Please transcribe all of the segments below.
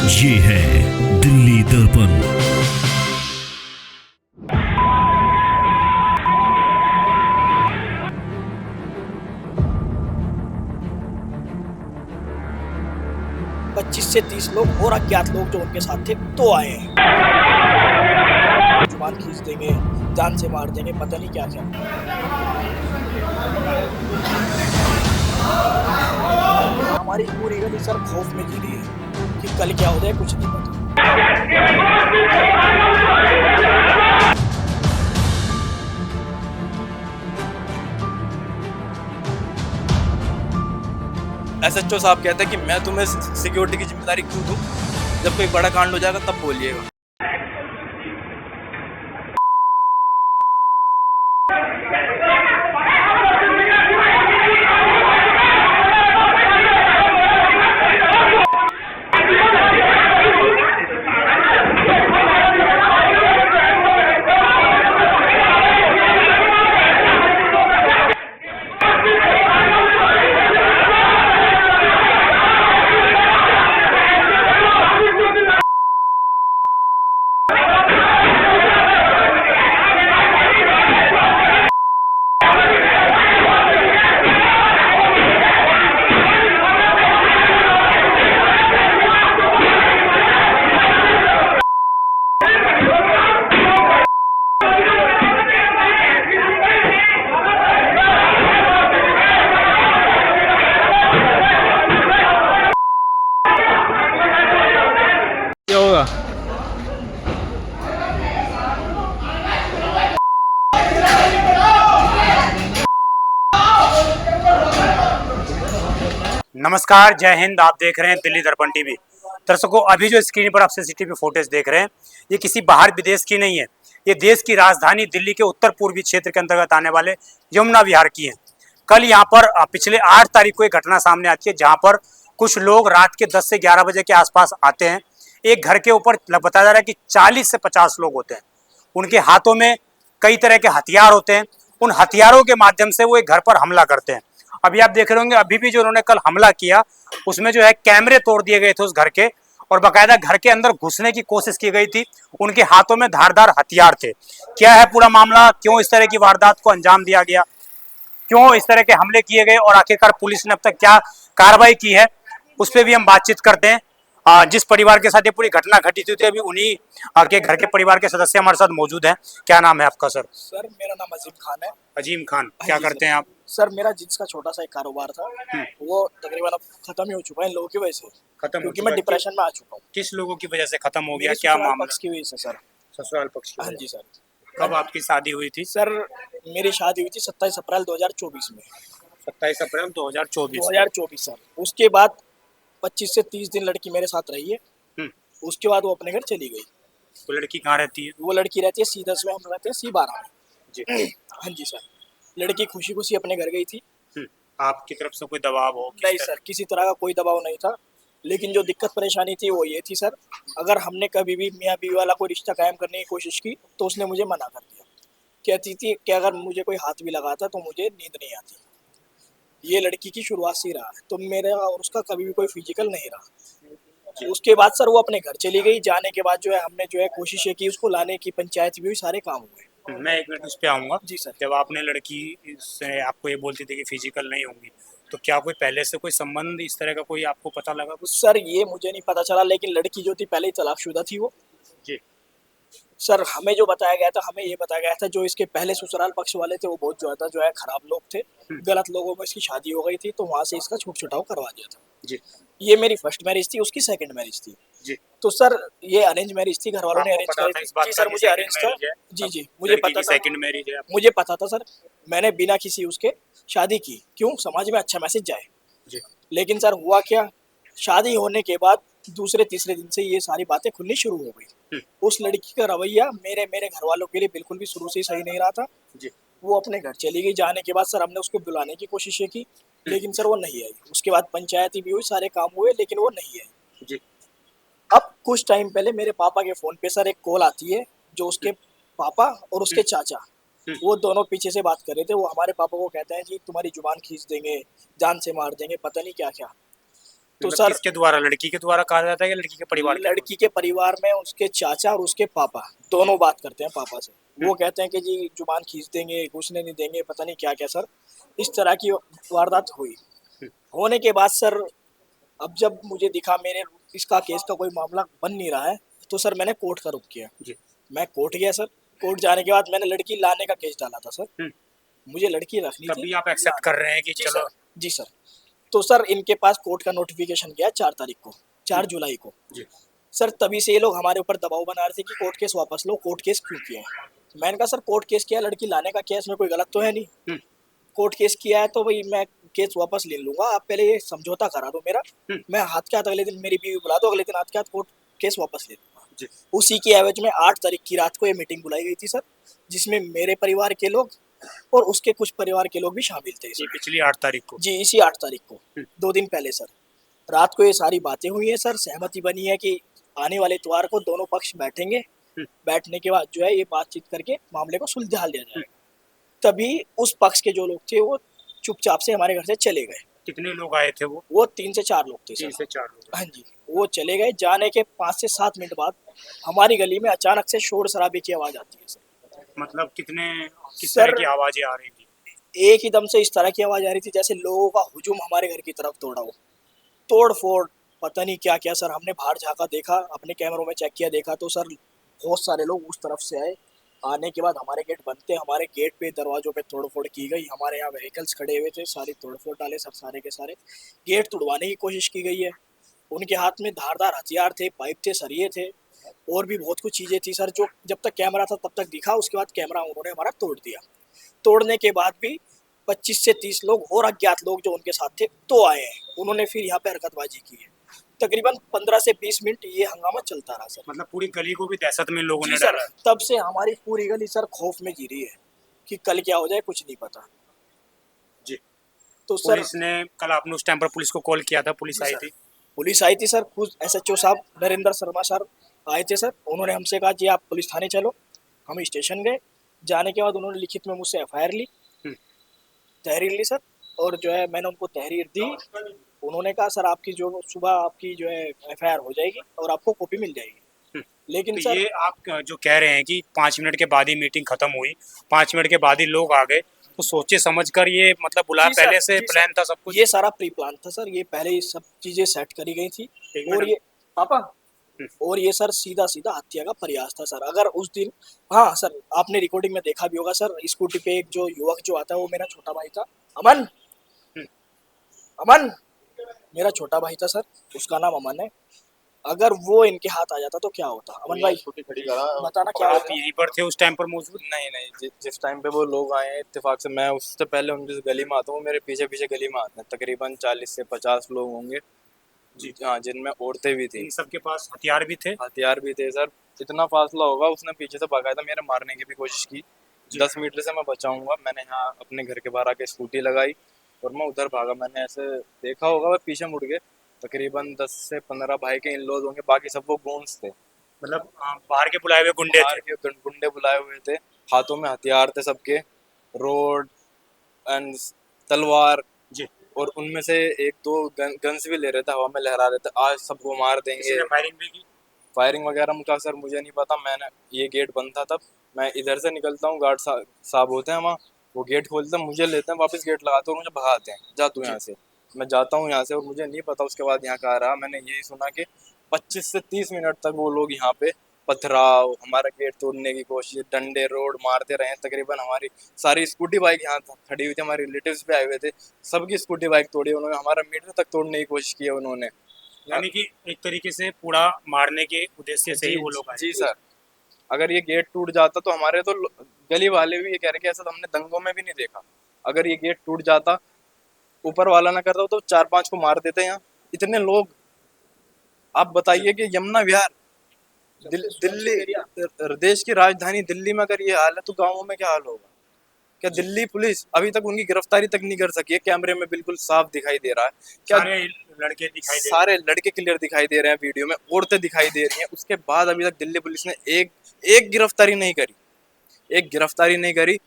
ये है दिल्ली दर्पण। पच्चीस से 30 लोग और अज्ञात लोग जो उनके साथ थे तो आए हैं। जुबान खींच देंगे, जान से मार देंगे, पता नहीं क्या क्या। हमारी पूरी गली सर खौफ में जी रही है कि कल क्या हो जाए कुछ नहीं पता। एसएचओ साहब कहते हैं कि मैं तुम्हें सिक्योरिटी की जिम्मेदारी क्यों दूं? जब कोई बड़ा कांड हो जाएगा तब बोलिएगा। क्या होगा? नमस्कार, जय हिंद। आप देख रहे हैं दिल्ली दर्पण टीवी। दर्शकों, अभी जो स्क्रीन पर आप सीसीटीवी फुटेज देख रहे हैं, ये किसी बाहर विदेश की नहीं है। ये देश की राजधानी दिल्ली के उत्तर पूर्वी क्षेत्र के अंतर्गत आने वाले यमुना विहार की है। कल यहाँ पर पिछले 8 तारीख को एक घटना सामने आती है, जहाँ पर कुछ लोग रात के 10 से 11 बजे के आसपास आते हैं। एक घर के ऊपर बताया जा रहा है कि 40 से 50 लोग होते हैं। उनके हाथों में कई तरह के हथियार होते हैं। उन हथियारों के माध्यम से वो एक घर पर हमला करते हैं। अभी आप देख रहे होंगे, अभी भी जो उन्होंने कल हमला किया उसमें जो है कैमरे तोड़ दिए गए थे उस घर के, और बाकायदा घर के अंदर घुसने की कोशिश की गई थी। उनके हाथों में धारदार हथियार थे। क्या है पूरा मामला, क्यों इस तरह की वारदात को अंजाम दिया गया, क्यों इस तरह के हमले किए गए और आखिरकार पुलिस ने अब तक क्या कार्रवाई की है, उस पर भी हम बातचीत करते हैं। जिस परिवार के साथ ये पूरी घटना घटित हुई थी, अभी उन्हीं के घर के परिवार के सदस्य हमारे साथ मौजूद हैं। क्या नाम है आपका सर? सर मेरा नाम अजीम खान है। अजीम खान, क्या जी करते हैं आप? सर मेरा जींस का छोटा सा एक कारोबार था, वो तकरीबन अब खत्म ही हो चुका है इन लोगों की वजह से। खत्म हो क्योंकि चुका मैं है? डिप्रेशन में आ चुका हूँ। किस लोगों की वजह से खत्म हो गया, मेरी क्या ससुराल मामला? पक्ष की वजह से सर। ससुराल पक्ष की हाँ वजह जी से। सर। कब आपकी शादी हुई थी? सर मेरी शादी हुई थी 27 अप्रैल 2024 में। 27 अप्रैल 2024। 2024 सर। उसके बाद 25 से 30 दिन लड़की मेरे साथ रही है। हम्म। उसके बाद वो अपने घर चली गई। तो लड़की कहाँ रहती है? वो लड़की रहती है C10 में, हम रहते हैं C12 में। जी। हाँ जी सर। लड़की खुशी खुशी अपने घर गई थी। आपकी तरफ से कोई दबाव हो? नहीं सर, किसी तरह का कोई दबाव नहीं था। लेकिन जो दिक्कत परेशानी थी वो ये थी सर, अगर हमने कभी भी मियाँ बीवी वाला कोई रिश्ता कायम करने की कोशिश की तो उसने मुझे मना कर दिया। कहती थी कि अगर मुझे कोई हाथ भी लगाता तो मुझे नींद नहीं आती। ये लड़की की शुरुआत से ही रहा है, तो मेरा और उसका कभी भी कोई फिजिकल नहीं रहा। उसके बाद सर वो अपने घर चली गई। जाने के बाद जो है हमने जो है कोशिशें की उसको लाने की, पंचायत भी हुई, सारे काम हुए। मैं एक मिनट उस पर आऊँगा। जी सर। जब आपने लड़की से आपको ये बोलती थी कि फिजिकल नहीं होंगी, तो क्या कोई पहले से कोई संबंध इस तरह का कोई आपको पता लगा कुछ? सर ये मुझे नहीं पता चला, लेकिन लड़की जो थी पहले ही तलाकशुदा थी वो। जी। सर हमें जो बताया गया था, हमें ये बताया गया था जो इसके पहले ससुराल पक्ष वाले थे वो बहुत ज्यादा जो है खराब लोग थे। गलत लोगों में इसकी शादी हो गई थी, तो वहां से इसका छूट छुटाव करवा दिया था। जी। ये मेरी फर्स्ट मैरिज थी, उसकी सेकंड मैरिज थी। जी। तो सर ये अरेंज मैरिज थी, घर वालों ने आपको अरेंज पता करी था थी। इस बात जी का सर कि मुझे second अरेंज था। marriage है? जी जी मुझे लड़की पता की था। सेकंड मैरिज है? मुझे पता था सर, मैंने बिना किसी उसके शादी की, क्यों, समाज में अच्छा मैसेज जाए। जी। लेकिन सर हुआ क्या, शादी होने के बाद दूसरे तीसरे दिन से ये सारी बातें खुलनी शुरू हो गई। उस लड़की का रवैया मेरे मेरे घर वालों के लिए बिल्कुल भी शुरू से ही सही नहीं रहा था। जी। वो अपने घर चली गई। जाने के बाद सर हमने उसको बुलाने की कोशिशें की, लेकिन सर वो नहीं आई। उसके बाद पंचायती भी हुई, सारे काम हुए, लेकिन वो नहीं आई। जी। अब कुछ टाइम पहले मेरे पापा के फोन पे सर एक कॉल आती है, जो उसके पापा और उसके चाचा वो दोनों पीछे से बात कर रहे थे। वो हमारे पापा को कहते हैं जी तुम्हारी जुबान खींच देंगे, जान से मार देंगे, पता नहीं क्या क्या। तो मतलब सर किसके द्वारा, लड़की के द्वारा कहा जाता है या लड़की के परिवार के द्वारा? लड़की के परिवार में उसके चाचा और उसके पापा दोनों बात करते हैं पापा से। वो कहते हैं कि जी जुबान खींच देंगे, घुसने नहीं देंगे, पता नहीं क्या क्या सर। इस तरह की वारदात हुई। होने के बाद सर अब जब मुझे दिखा मेरे इसका केस का कोई मामला बन नहीं रहा है, तो सर मैंने कोर्ट का रुख किया। जी। मैं कोर्ट गया सर। कोर्ट जाने के बाद मैंने लड़की लाने का केस डाला था सर। हम्म। मुझे लड़की रखनी तब थी। भी आप एक्सेप्ट कर रहे हैं कि जी चलो। सर। जी सर। तो सर इनके पास कोर्ट का नोटिफिकेशन गया 4 तारीख को, 4 जुलाई को। जी। सर तभी से ये लोग हमारे ऊपर दबाव बना रहे थे कि कोर्ट केस वापस लो, कोर्ट केस क्यों किया है। मैंने कहा सर कोर्ट केस किया, लड़की लाने का केस में कोई गलत तो है नहीं। हम्म। कोर्ट केस किया है तो भाई मैं केस वापस ले लूंगा, आप पहले ये समझौता करा दो मेरा। मैं हाथ के हाथ अगले दिन मेरी बीवी बुला दो, अगले दिन हाथ के हाथ कोर्ट केस वापस ले लूंगा। जी। उसी की एवज में 8 तारीख की रात को ये मीटिंग बुलाई गई थी सर, जिसमें मेरे परिवार के लोग और उसके कुछ परिवार के लोग भी शामिल थे ये इसमें। पिछली 8 तारीख को। जी इसी 8 तारीख को, 2 दिन पहले सर रात को ये सारी बातें हुई है सर। सहमति बनी है कि आने वाले इतवार को दोनों पक्ष बैठेंगे। बैठने के बाद जो है ये बातचीत करके मामले को सुलझा लिया जाएगा। तभी उस पक्ष के जो लोग थे वो चुपचाप से हमारे घर से चले गए। कितने लोग आए थे वो? वो 3 से 4 लोग थे 3 सर। से 4 लोग। हाँ जी, वो चले गए। जाने के 5 से 7 मिनट बाद हमारी गली में अचानक से शोर शराबे की आवाज आती है सर। मतलब किस सर, तरह की आवाजें आ रही थी? एक ही दम से इस तरह की आवाज आ रही थी जैसे लोगों का हुजूम हमारे घर की तरफ दौड़ा हो, तोड़ फोड़, पता नहीं क्या क्या सर। हमने बाहर झांका, देखा, अपने कैमरों में चेक किया, देखा तो सर बहुत सारे लोग उस तरफ से आए। आने के बाद हमारे गेट बंद थे, हमारे गेट पे दरवाजों पे तोड़फोड़ की गई। हमारे यहाँ व्हीकल्स खड़े हुए थे, सारी तोड़फोड़ डाले सर, सारे के सारे गेट तोड़वाने की कोशिश की गई है। उनके हाथ में धारदार हथियार थे, पाइप थे, सरिये थे और भी बहुत कुछ चीज़ें थी सर, जो जब तक कैमरा था तब तक दिखा। उसके बाद कैमरा उन्होंने हमारा तोड़ दिया। तोड़ने के बाद भी 25 से 30 लोग और अज्ञात लोग जो उनके साथ थे तो आए हैं। उन्होंने फिर यहाँ पे हरकतबाजी की है। तकरीबन 15 से 20 मिनट ये हंगामा चलता रहा सर। मतलब पूरी गली को भी दहशत में लोगों ने जी सर, डाला। तब से हमारी पूरी गली सर खौफ में जी रही है कि कल क्या हो जाए, कुछ नहीं पता। जी। तो सर पुलिस ने कल आपने उस टाइम पर पुलिस को कॉल किया था, पुलिस आई थी? पुलिस आई थी सर, खुद एसएचओ साहब नरेंद्र शर्मा सर आए थे सर। उन्होंने हमसे कहा जी आप पुलिस थाने चलो। हम स्टेशन गए। जाने के बाद उन्होंने लिखित में मुझसे एफआईआर ली, तहरीर ली सर। और जो है मैंने उनको तहरीर दी। उन्होंने कहा सर आपकी जो सुबह आपकी जो है एफआईआर हो जाएगी और आपको कॉपी मिल जाएगी। लेकिन तो सर ये आप जो कह रहे हैं कि 5 मिनट के बाद ही मीटिंग खत्म हुई, 5 मिनट के बाद ही लोग आ गए, तो सोचे समझ कर ये मतलब बुलाया, जी सर, पहले से जी प्लान सर, था सब कुछ? ये सारा प्री प्लान था सर। ये पहले ही सब चीजें सेट करी गई थी। और ये पापा और ये सर सीधा सीधा हत्या का प्रयास था सर। अगर उस दिन, हाँ सर आपने रिकॉर्डिंग में देखा भी होगा सर, स्कूटी पे एक जो युवक जो आता है वो मेरा छोटा भाई था, अमन। अमन मेरा छोटा भाई था सर, उसका नाम अमन है। अगर वो इनके हाथ आ जाता तो क्या होता? अमन भाई बताना क्या आप होता? यहीं पर थे उस टाइम पर मौजूद? नहीं नहीं, जिस टाइम पे वो लोग आए हैं इत्तेफाक से, मैं उससे पहले उनकी गली में आता हूँ। मेरे पीछे पीछे गली में आते हैं, तकरीबन 40 से 50 लोग होंगे जी। हाँ, जिनमें औरतें भी थी। इन सबके पास हथियार भी थे? हथियार भी थे सर। इतना फासला होगा, उसने पीछे से बाकायदा मेरे मारने की भी कोशिश की। 10 मीटर से मैं बचाऊंगा, मैंने यहाँ अपने घर के बाहर आके स्कूटी लगाई और मैं उधर भागा। मैंने ऐसे देखा होगा, वह पीछे मुड़ के तकरीबन 10 से 15 भाई के इन लॉज होंगे, बाकी सब वो गोंस थे। मतलब बाहर के बुलाए हुए गुंडे बाहर थे? के गुंडे बुलाए हुए थे, हाथों में हथियार थे सबके, रोड एंड तलवार जी। और उनमें से एक दो गन्स भी ले रहे थे, हवा में लहरा रहे थे, आज सबको मार देंगे। किसी ने फायरिंग भी की? फायरिंग वगैरह का सर मुझे नहीं पता। मैंने ये गेट बंद था तब, मैं इधर से निकलता हूँ, गार्ड साहब होते हैं वहाँ, वो गेट खोलते हैं, मुझे लेते हैं, वापस गेट लगाते हैं और मुझे भगाते हैं, जा तू यहाँ से। मैं जाता हूँ यहाँ से और मुझे नहीं पता उसके बाद यहाँ कहाँ रहा। मैंने यही सुना कि 25 से 30 मिनट तक वो लोग यहाँ पे पथराव, हमारा गेट तोड़ने की कोशिश, डंडे रोड मारते रहे। तकरीबन हमारी सारी स्कूटी बाइक यहाँ खड़ी हुई थी, हमारे रिलेटिव्स भी आए हुए थे, सबकी स्कूटी बाइक तोड़ी उन्होंने, हमारा मीटर तक तोड़ने की कोशिश की है उन्होंने। यानी कि एक तरीके से पूरा मारने के उद्देश्य से ही वो लोग आए? जी सर। अगर ये गेट टूट जाता तो हमारे तो गली वाले भी ये कह रहे कि ऐसा तो हमने दंगों में भी नहीं देखा। अगर ये गेट टूट जाता, ऊपर वाला ना करता तो 4-5 को मार देते यहाँ। इतने लोग, आप बताइए कि यमुना विहार दिल्ली, देश की राजधानी दिल्ली में अगर ये हाल है तो गाँवों में क्या हाल होगा? क्या दिल्ली पुलिस अभी तक उनकी गिरफ्तारी तक नहीं कर सकी है? कैमरे में बिल्कुल साफ दिखाई दे रहा है, क्या सारे लड़के दिखाई दे सारे लड़के क्लियर दिखाई दे रहे हैं वीडियो में, औरतें दिखाई दे रही हैं। उसके बाद अभी तक दिल्ली पुलिस ने एक गिरफ्तारी नहीं करी, एक गिरफ्तारी नहीं करी।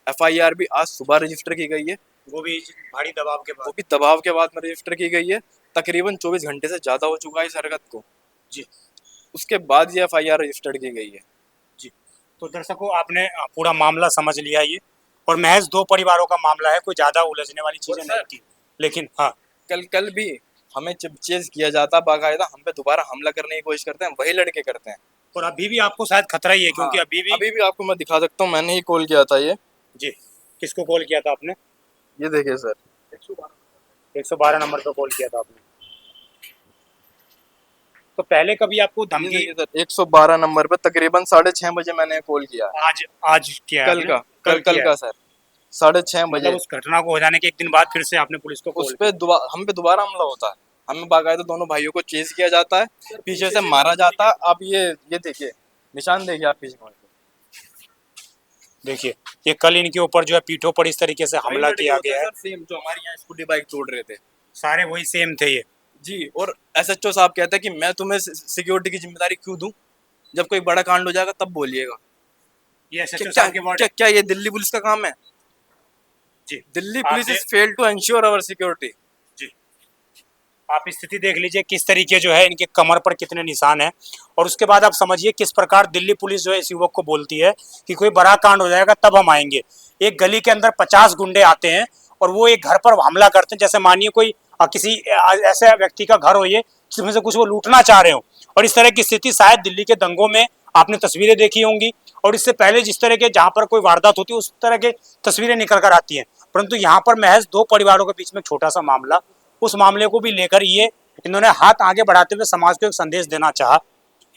एफआईआर भी आज सुबह रजिस्टर की गई है, वो भी भारी दबाव के वो बाद? भी दबाव के बाद में रजिस्टर की गई है। तकरीबन 24 घंटे से ज़्यादा हो चुका है इस हरकत को जी उसके बाद ये FIR रजिस्टर्ड की गई है। जी। तो दर्शकों आपने पूरा मामला समझ लिया ये, और महज 2 परिवारों का मामला है, कोई ज्यादा उलझने वाली चीजें और नहीं सर- थी। लेकिन हाँ कल भी हमें चेज किया जाता बाकायदा, हम पे दोबारा हमला करने की कोशिश करते हैं, वही लड़के करते हैं। और अभी भी आपको शायद खतरा ही है, क्योंकि हाँ, अभी भी आपको मैं दिखा सकता हूँ, मैंने ही कॉल किया था ये जी। किसको कॉल किया था आपने? ये देखिए सर, 112 नंबर पर कॉल किया था आपने। तो पहले कभी आपको ये धमकी देखिए सर 112 नंबर पर तकरीबन 6:30 बजे मैंने कॉल किया है। आज किया है कल आपने? का कल कल किया का है। सर 6:30 बजे मतलब उस घटना को हो जाने के एक दिन बाद फिर से आपने पुलिस को उस कॉल पे हम पे दोबारा हमला होता है, हमें बाकायदा दोनों भाइयों को चेज किया जाता है, पीछे से मारा जाता है। आप ये देखिए निशान देखिए आप पीछे वाले। देखिए ये कल इनके ऊपर जो है पीठों पर इस तरीके से हमला किया गया है। सेम जो हमारे यहाँ स्कूटी बाइक तोड़ रहे थे सारे वही सेम थे ये। जी। और SHO साहब कहते हैं कि मैं तुम्हें सिक्योरिटी की जिम्मेदारी क्यों दूं, जब कोई बड़ा कांड हो जाएगा तब बोलिएगा। ये क्या SHO साहब के वर्ड क्या ये दिल्ली पुलिस का काम है? जी। दिल्ली आप police they- is failed to ensure our security. जी। आप स्थिति देख लीजिए किस तरीके जो है इनके कमर पर कितने निशान हैं, और उसके बाद आप समझिए किस प्रकार दिल्ली पुलिस जो है इस युवक को बोलती है कि कोई बड़ा कांड हो जाएगा तब हम आएंगे। एक गली के अंदर 50 गुंडे आते हैं और वो एक घर पर हमला करते हैं, जैसे मानिए कोई किसी ऐसे व्यक्ति का घर हो ये जिसमें से कुछ वो लूटना चाह रहे हो। और इस तरह की स्थिति शायद दिल्ली के दंगों में आपने तस्वीरें देखी होंगी, और इससे पहले जिस तरह के जहाँ पर कोई वारदात होती है उस तरह के तस्वीरें निकल कर आती हैं। परंतु यहाँ पर महज 2 परिवारों के बीच में छोटा सा मामला, उस मामले को भी लेकर ये इन्होंने हाथ आगे बढ़ाते हुए समाज को एक संदेश देना चाहा।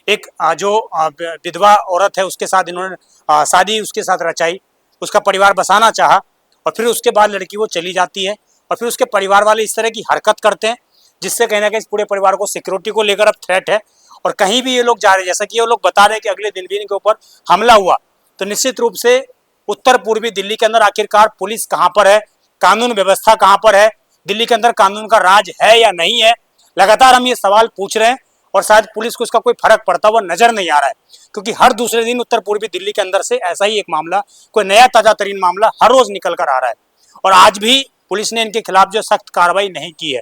एक जो विधवा औरत है उसके साथ इन्होंने शादी उसके साथ रचाई, उसका परिवार बसाना चाहा, और फिर उसके बाद लड़की वो चली जाती है, और फिर उसके परिवार वाले इस तरह की हरकत करते हैं जिससे कहीं ना कहीं इस पूरे परिवार को सिक्योरिटी को लेकर अब थ्रेट है। और कहीं भी ये लोग जा रहे हैं, जैसा कि ये लोग बता रहे हैं कि अगले दिन भी इनके ऊपर हमला हुआ, तो निश्चित रूप से उत्तर पूर्वी दिल्ली के अंदर आखिरकार पुलिस कहाँ पर है, कानून व्यवस्था कहाँ पर है, दिल्ली के अंदर कानून का राज है या नहीं है, लगातार हम ये सवाल पूछ रहे हैं। और शायद पुलिस को इसका कोई फर्क पड़ता हुआ नजर नहीं आ रहा है, क्योंकि हर दूसरे दिन उत्तर पूर्वी दिल्ली के अंदर से ऐसा ही एक मामला, कोई नया ताजा तरीन मामला हर रोज निकल कर आ रहा है। और आज भी पुलिस ने इनके खिलाफ जो सख्त कार्रवाई नहीं की है,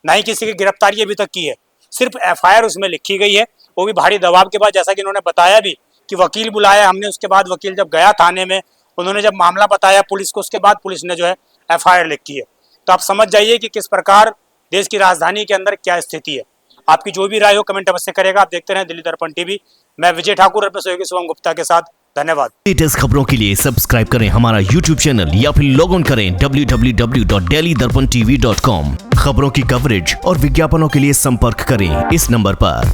ना ही किसी की गिरफ्तारी अभी तक की है, सिर्फ FIR उसमें लिखी गई है, वो भी भारी दबाव के बाद। जैसा कि इन्होंने बताया भी कि वकील बुलाया हमने, उसके बाद वकील जब गया थाने में, उन्होंने जब मामला बताया पुलिस को, उसके बाद पुलिस ने जो है FIR लिखी है। तो आप समझ जाइए कि किस प्रकार देश की राजधानी के अंदर क्या स्थिति है। आपकी जो भी राय हो कमेंट अवश्य करेगा। आप देखते रहें दिल्ली दर्पण TV। मैं विजय ठाकुर अपने सहयोगी शुभम गुप्ता के साथ, धन्यवाद। लेटेस्ट खबरों के लिए सब्सक्राइब करें हमारा YouTube चैनल या फिर लॉग ऑन करें www.delhidarpantv.com। खबरों की कवरेज और विज्ञापनों के लिए संपर्क करें इस नंबर पर।